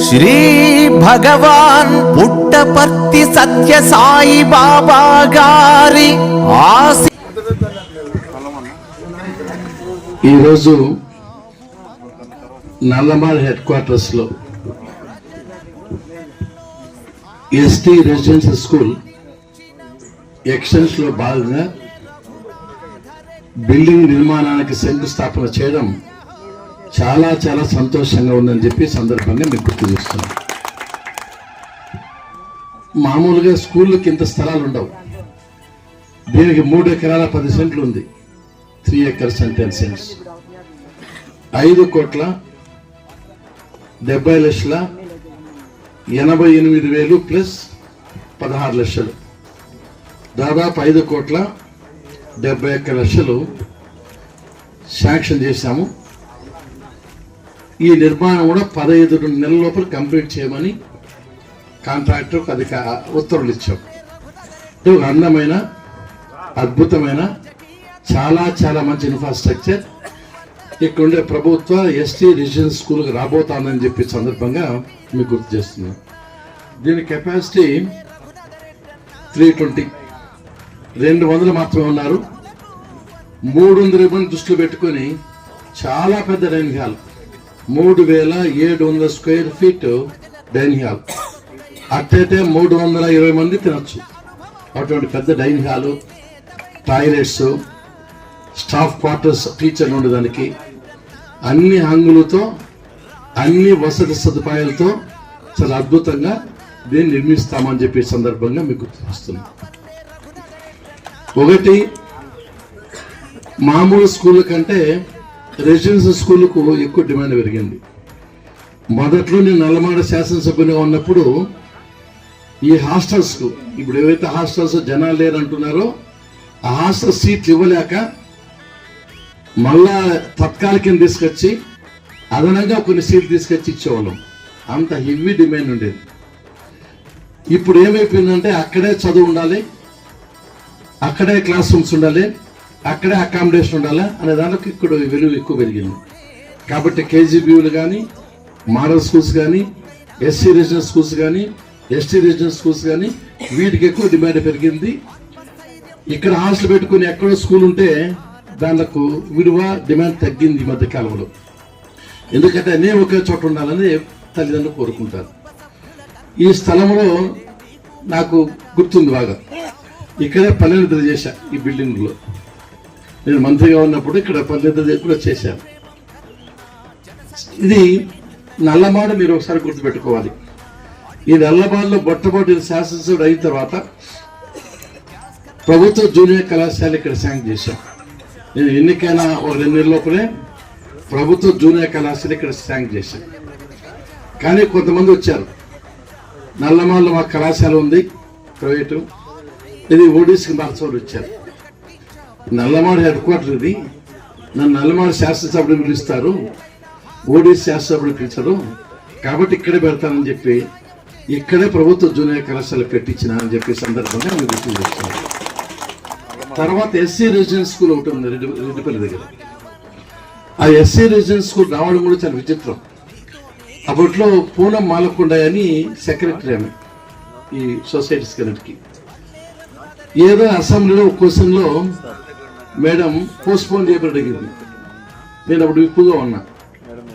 శ్రీ భగవాన్ పుట్టపర్తి సత్య సాయి బాబా గారి ఈరోజు Nallamada head quarters లో ఎస్టీ రెసిడెన్షియల్ స్కూల్ ఎక్స్టెన్స్ లో భాగంగా బిల్డింగ్ నిర్మాణానికి శంకుస్థాపన చేయడం చాలా చాలా సంతోషంగా ఉందని చెప్పి సందర్భంగా మీకు గుర్తు చేస్తున్నాను. మామూలుగా స్కూళ్ళకి ఇంత స్థలాలు ఉండవు. దీనికి 3 ఎకరాల 10 సెంట్లు ఉంది. 3 acres and 10 cents. 5,70,88,000 ప్లస్ 16 లక్షలు, దాదాపు 5,71,00,000 శాంక్షన్ చేశాము. ఈ నిర్మాణం కూడా 15 నెలల లోపల కంప్లీట్ చేయమని కాంట్రాక్టర్కి ఉత్తర్వులు ఇచ్చాం. ఒక అందమైన అద్భుతమైన చాలా చాలా మంచి ఇన్ఫ్రాస్ట్రక్చర్ ఇక్కడ ఉండే ప్రభుత్వ ఎస్టీ రెసిడెన్షియల్ స్కూల్కి రాబోతానని చెప్పి సందర్భంగా మీకు గుర్తు చేస్తున్నాను. దీని కెపాసిటీ 320, 200 మాత్రమే ఉన్నారు. 300 మంది దృష్టిలో పెట్టుకొని చాలా పెద్ద dining hall, 3,700 square feet dining hall, అట్టయితే 320 మంది తినొచ్చు. అటువంటి పెద్ద dining hall, toilets, staff quarters, టీచర్లు ఉండడానికి అన్ని హంగులతో అన్ని వసతి సదుపాయాలతో చాలా అద్భుతంగా దీన్ని నిర్మిస్తామని చెప్పే సందర్భంగా మీకు గుర్తిస్తున్నాం. ఒకటి, మామూలు స్కూల్ కంటే రెసిడెన్షియల్ స్కూళ్ళకు ఎక్కువ డిమాండ్ పెరిగింది. మొదట్లో నేను నల్లమాడ శాసనసభ్యునిగా ఉన్నప్పుడు ఈ హాస్టల్స్కు, ఇప్పుడు ఏవైతే హాస్టల్స్ జనాలు లేరంటున్నారో ఆ హాస్టల్ సీట్లు ఇవ్వలేక మళ్ళా తత్కాలికం తీసుకొచ్చి అదనంగా కొన్ని సీట్లు తీసుకొచ్చి ఇచ్చేవాళ్ళం. అంత హెవీ డిమాండ్ ఉండేది. ఇప్పుడు ఏమైపోయిందంటే అక్కడే చదువు ఉండాలి, అక్కడే క్లాస్ రూమ్స్ ఉండాలి, అక్కడే అకామిడేషన్ ఉండాలి అనే దానికి ఇక్కడ విలువ ఎక్కువ పెరిగింది. కాబట్టి కేజీబీలు కానీ, మోడల్ స్కూల్స్ కానీ, ఎస్సీ రెసిడెన్షియల్ స్కూల్స్ కానీ, ఎస్టీ రెసిడెన్షియల్ స్కూల్స్ కానీ వీటికి ఎక్కువ డిమాండ్ పెరిగింది. ఇక్కడ హాస్టల్ పెట్టుకుని ఎక్కడో స్కూల్ ఉంటే దానికి విలువ డిమాండ్ తగ్గింది ఈ మధ్య కాలంలో. ఎందుకంటే అన్నీ ఒకే చోట ఉండాలని తల్లిదండ్రులు కోరుకుంటారు. ఈ స్థలంలో నాకు గుర్తుంది బాగా, ఇక్కడే పల్లెనిద్ర చేశా. ఈ బిల్డింగ్లో నేను మంత్రిగా ఉన్నప్పుడు ఇక్కడ పల్లెనిద్ర కూడా చేశాను. ఇది నల్లమాడ మీరు ఒకసారి గుర్తుపెట్టుకోవాలి. ఈ నల్లమాడలో మొట్టమొదటి శాసనసభ్యుడు అయిన తర్వాత ప్రభుత్వ జూనియర్ కళాశాల ఇక్కడ శాంక్షన్ చేశాం. నేను ఎన్నికైన ఒక 2 నెలల లోపలే ప్రభుత్వ జూనియర్ కళాశాల ఇక్కడ శాంక్షన్ చేశాను. కానీ కొంతమంది వచ్చారు, నల్లమాడలో మా కళాశాల ఉంది ప్రైవేటు, ఇది ఓడిసికి మార్చవలు వచ్చారు. నల్లమాడ హెడ్ క్వార్టర్ ఇది, నన్ను నల్లమాడ శాసనసభ్యుడు పిలుస్తారు, ఓడిసి శాసనసభ్యుడు పిలిచారు, కాబట్టి ఇక్కడే పెడతానని చెప్పి ఇక్కడే ప్రభుత్వ జూనియర్ కళాశాల పెట్టించిన అని చెప్పే సందర్భంగా మీరు గుర్తు చేస్తున్నారు. తర్వాత ఎస్సీ రెసిడెన్షియల్ స్కూల్ ఒకటి ఉంది రెడ్డిపల్లి దగ్గర. ఆ ఎస్సీ రెసిడెన్షియల్ స్కూల్ రావడం కూడా చాలా విచిత్రం. అప్పట్లో పూనం మాలకొండ అని సెక్రటరీ ఆమె ఈ సొసైటీస్ కన్నిటికి. ఏదో అసెంబ్లీలో ఒక క్వశ్చన్లో మేడం పోస్ట్పోన్ చేయబడి అడిగింది. నేను అప్పుడు ఎక్కువగా ఉన్నా.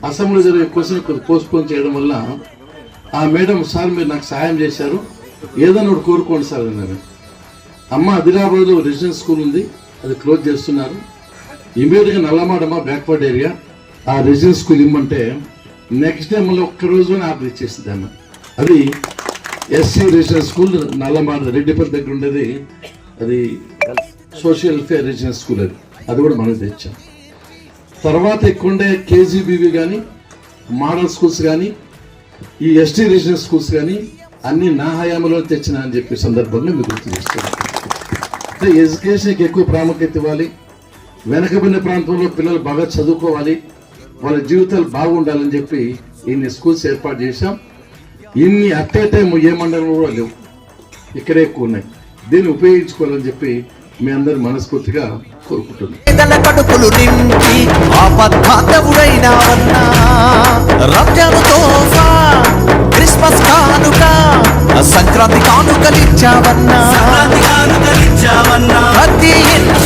అసెంబ్లీ జరిగే క్వశ్చన్ పోస్ట్పోన్ చేయడం వల్ల ఆ మేడం, సార్ మీరు నాకు సహాయం చేశారు, ఏదైనా ఒకటి కోరుకోండి సార్ అన్నాను. అమ్మ, ఆదిలాబాద్లో రెసిడెన్షియల్ స్కూల్ ఉంది, అది క్లోజ్ చేస్తున్నారు, ఇమీడియట్గా నల్లమాడమ్మ బ్యాక్వర్డ్ ఏరియా ఆ రెసిడెన్షియల్ స్కూల్ ఇమ్మంటే నెక్స్ట్ డే మళ్ళీ ఒక్కరోజునే ఆర్డర్ ఇచ్చేసింది ఆమె. అది SC residential school Nallamada Reddipalli దగ్గర ఉండేది. అది సోషల్ వెల్ఫేర్ రెసిడెన్షియల్ స్కూల్, అది కూడా మనం తెచ్చాం. తర్వాత ఇక్కడ ఉండే కేజీబీవి కానీ, మోడల్ స్కూల్స్ కానీ, ఈ ఎస్టీ రెసిడెన్షియల్ స్కూల్స్ కానీ అన్ని నా హయాంలో తెచ్చిన అని చెప్పే సందర్భంగా మీకు గుర్తు చేస్తున్నాను. అంటే ఎడ్యుకేషన్కి ఎక్కువ ప్రాముఖ్యత ఇవ్వాలి, వెనకబడిన ప్రాంతంలో పిల్లలు బాగా చదువుకోవాలి, వాళ్ళ జీవితాలు బాగుండాలని చెప్పి ఇన్ని స్కూల్స్ ఏర్పాటు చేశాం. ఇన్ని అట్ ఏ టైం ఏ మండలంలో కూడా లేవు, ఇక్కడే ఎక్కువ ఉన్నాయి. దీన్ని ఉపయోగించుకోవాలని చెప్పి మీ అందరు మనస్ఫూర్తిగా కోరుకుంటున్నాను. సంక్రాంతి కానుకలిచ్చావన్నా ప్రతి ఇంట